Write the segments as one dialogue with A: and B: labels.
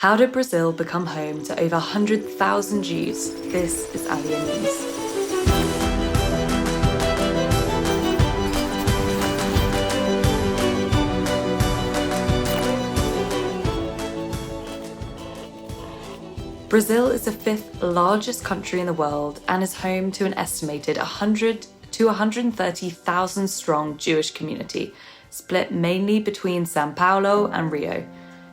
A: How did Brazil become home to over 100,000 Jews? This is ALIYAH News. Brazil is the fifth largest country in the world and is home to an estimated 100 to 130,000 strong Jewish community, split mainly between São Paulo and Rio.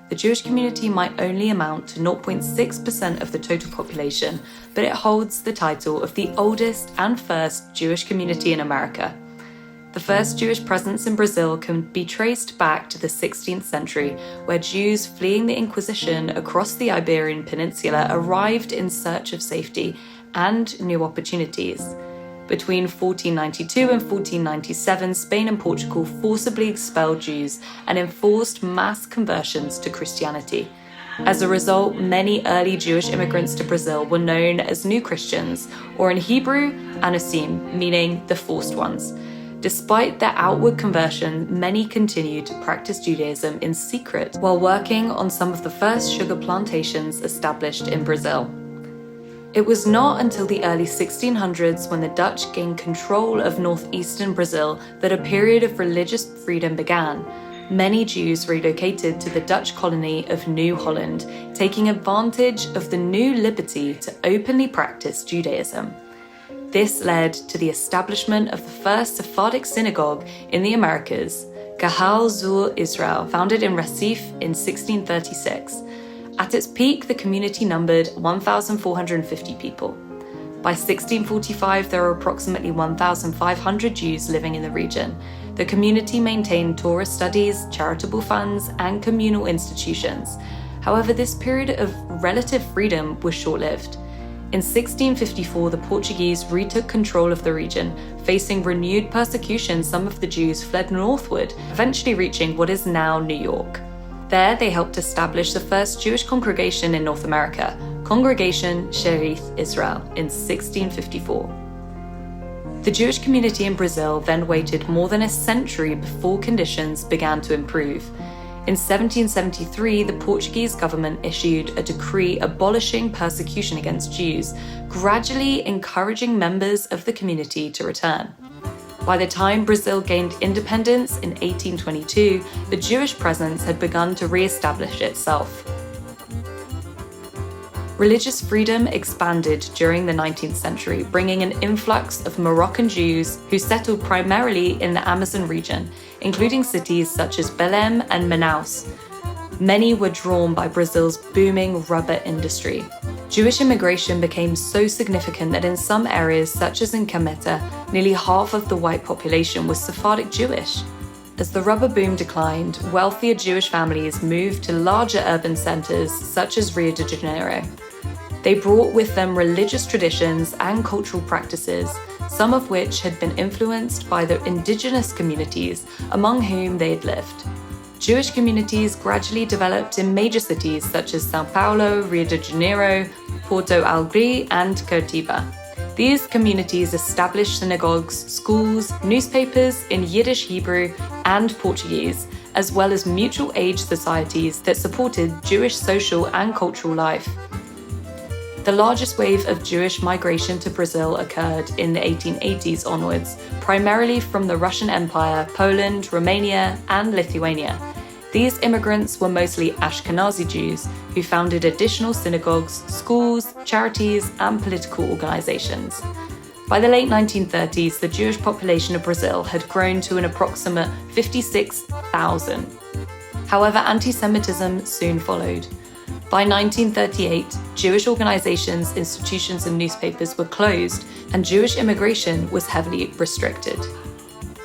A: The Jewish community might only amount to 0.6% of the total population, but it holds the title of the oldest and first Jewish community in America. The first Jewish presence in Brazil can be traced back to the 16th century, where Jews fleeing the Inquisition across the Iberian Peninsula arrived in search of safety and new opportunities. Between 1492 and 1497, Spain and Portugal forcibly expelled Jews and enforced mass conversions to Christianity. As a result, many early Jewish immigrants to Brazil were known as New Christians, or in Hebrew, Anusim, meaning the forced ones. Despite their outward conversion, many continued to practice Judaism in secret while working on some of the first sugar plantations established in Brazil. It was not until the early 1600s, when the Dutch gained control of northeastern Brazil, that a period of religious freedom began. Many Jews relocated to the Dutch colony of New Holland, taking advantage of the new liberty to openly practice Judaism. This led to the establishment of the first Sephardic synagogue in the Americas, Kahal Zur Israel, founded in Recife in 1636. At its peak, the community numbered 1,450 people. By 1645, there were approximately 1,500 Jews living in the region. The community maintained Torah studies, charitable funds, and communal institutions. However, this period of relative freedom was short-lived. In 1654, the Portuguese retook control of the region. Facing renewed persecution, some of the Jews fled northward, eventually reaching what is now New York. There, they helped establish the first Jewish congregation in North America, Congregation Shearith Israel, in 1654. The Jewish community in Brazil then waited more than a century before conditions began to improve. In 1773, the Portuguese government issued a decree abolishing persecution against Jews, gradually encouraging members of the community to return. By the time Brazil gained independence in 1822, the Jewish presence had begun to re-establish itself. Religious freedom expanded during the 19th century, bringing an influx of Moroccan Jews who settled primarily in the Amazon region, including cities such as Belém and Manaus. Many were drawn by Brazil's booming rubber industry. Jewish immigration became so significant that in some areas, such as in Cametá, nearly half of the white population was Sephardic Jewish. As the rubber boom declined, wealthier Jewish families moved to larger urban centers such as Rio de Janeiro. They brought with them religious traditions and cultural practices, some of which had been influenced by the indigenous communities among whom they had lived. Jewish communities gradually developed in major cities such as São Paulo, Rio de Janeiro, Porto Alegre, and Curitiba. These communities established synagogues, schools, newspapers in Yiddish, Hebrew, and Portuguese, as well as mutual aid societies that supported Jewish social and cultural life. The largest wave of Jewish migration to Brazil occurred in the 1880s onwards, primarily from the Russian Empire, Poland, Romania, and Lithuania. These immigrants were mostly Ashkenazi Jews who founded additional synagogues, schools, charities, and political organizations. By the late 1930s, the Jewish population of Brazil had grown to an approximate 56,000. However, anti-Semitism soon followed. By 1938, Jewish organizations, institutions, and newspapers were closed, and Jewish immigration was heavily restricted.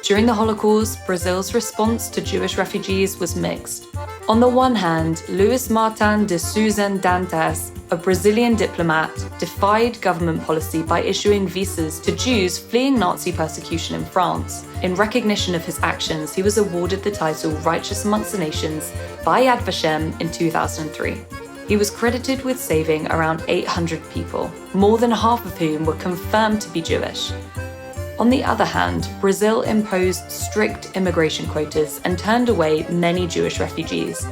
A: During the Holocaust, Brazil's response to Jewish refugees was mixed. On the one hand, Luis Martin de Souza Dantas, a Brazilian diplomat, defied government policy by issuing visas to Jews fleeing Nazi persecution in France. In recognition of his actions, he was awarded the title Righteous Amongst the Nations by Yad Vashem in 2003. He was credited with saving around 800 people, more than half of whom were confirmed to be Jewish. On the other hand, Brazil imposed strict immigration quotas and turned away many Jewish refugees.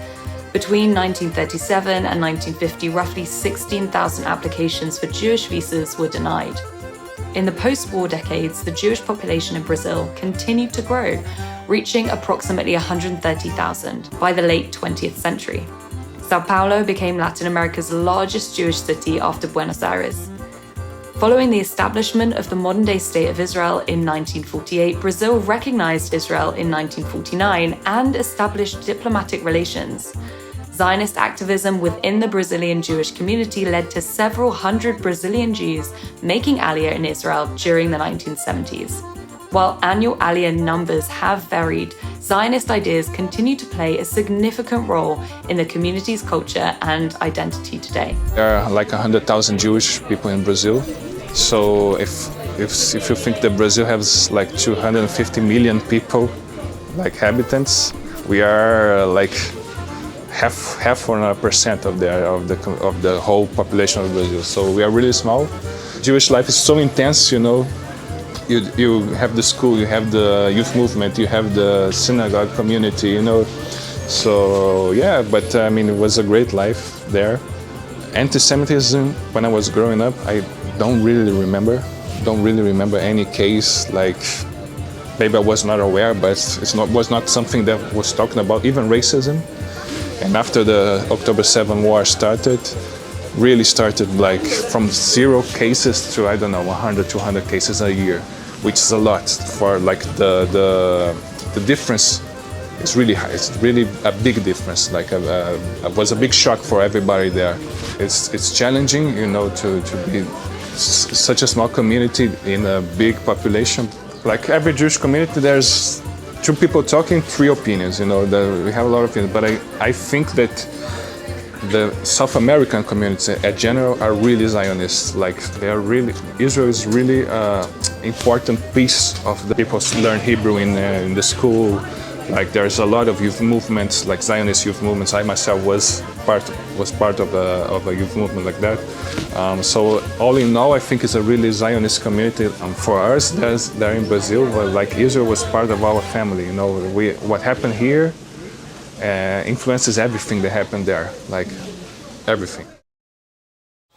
A: Between 1937 and 1950, roughly 16,000 applications for Jewish visas were denied. In the post-war decades, the Jewish population in Brazil continued to grow, reaching approximately 130,000 by the late 20th century. Sao Paulo became Latin America's largest Jewish city after Buenos Aires. Following the establishment of the modern-day State of Israel in 1948, Brazil recognized Israel in 1949 and established diplomatic relations. Zionist activism within the Brazilian Jewish community led to several hundred Brazilian Jews making Aliyah in Israel during the 1970s. While annual Aliyah numbers have varied, Zionist ideas continue to play a significant role in the community's culture and identity today.
B: There are like 100,000 Jewish people in Brazil. So if you think that Brazil has like 250 million people, like habitants, we are like half or 1% of the whole population of Brazil. So we are really small. Jewish life is so intense, you know. You have the school, you have the youth movement, you have the synagogue community, you know. So yeah, but I mean, it was a great life there. Anti-Semitism, when I was growing up, I don't really remember any case. Like, maybe I was not aware, but was not something that was talking about, even racism. And after the October 7 war started, really started like from 0 cases to, I don't know, 100, 200 cases a year, which is a lot for like the difference. It's really high. It's really a big difference. Like it was a big shock for everybody there. It's challenging, you know, to be such a small community in a big population. Like every Jewish community, there's 2 people talking, 3 opinions. You know, we have a lot of opinions. But I think that the South American community, in general, are really Zionists. Like Israel is really important piece of the people learn Hebrew in the school. Like there's a lot of youth movements, like Zionist youth movements. I myself was part of a youth movement like that. So all in all, I think it's a really Zionist community. For us, there in Brazil, like Israel was part of our family. You know, what happened here influences everything that happened there, like everything.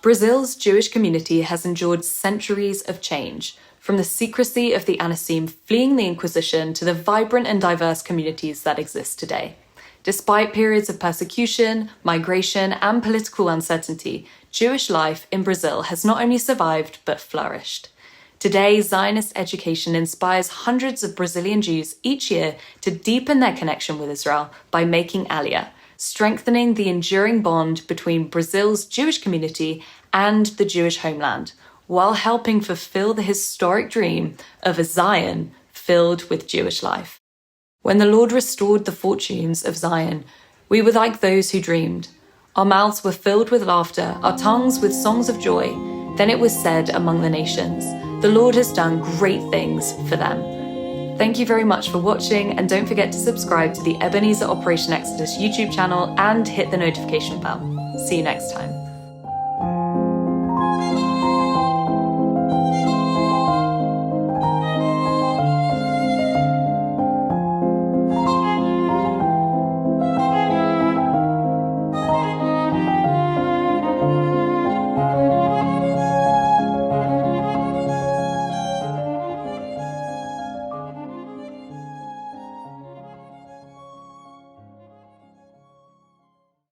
A: Brazil's Jewish community has endured centuries of change, from the secrecy of the Anisim fleeing the Inquisition to the vibrant and diverse communities that exist today. Despite periods of persecution, migration, and political uncertainty, Jewish life in Brazil has not only survived but flourished. Today, Zionist education inspires hundreds of Brazilian Jews each year to deepen their connection with Israel by making Aliyah, strengthening the enduring bond between Brazil's Jewish community and the Jewish homeland, while helping fulfill the historic dream of a Zion filled with Jewish life. When the Lord restored the fortunes of Zion, we were like those who dreamed. Our mouths were filled with laughter, our tongues with songs of joy. Then it was said among the nations, the Lord has done great things for them. Thank you very much for watching, and don't forget to subscribe to the Ebenezer Operation Exodus YouTube channel and hit the notification bell. See you next time.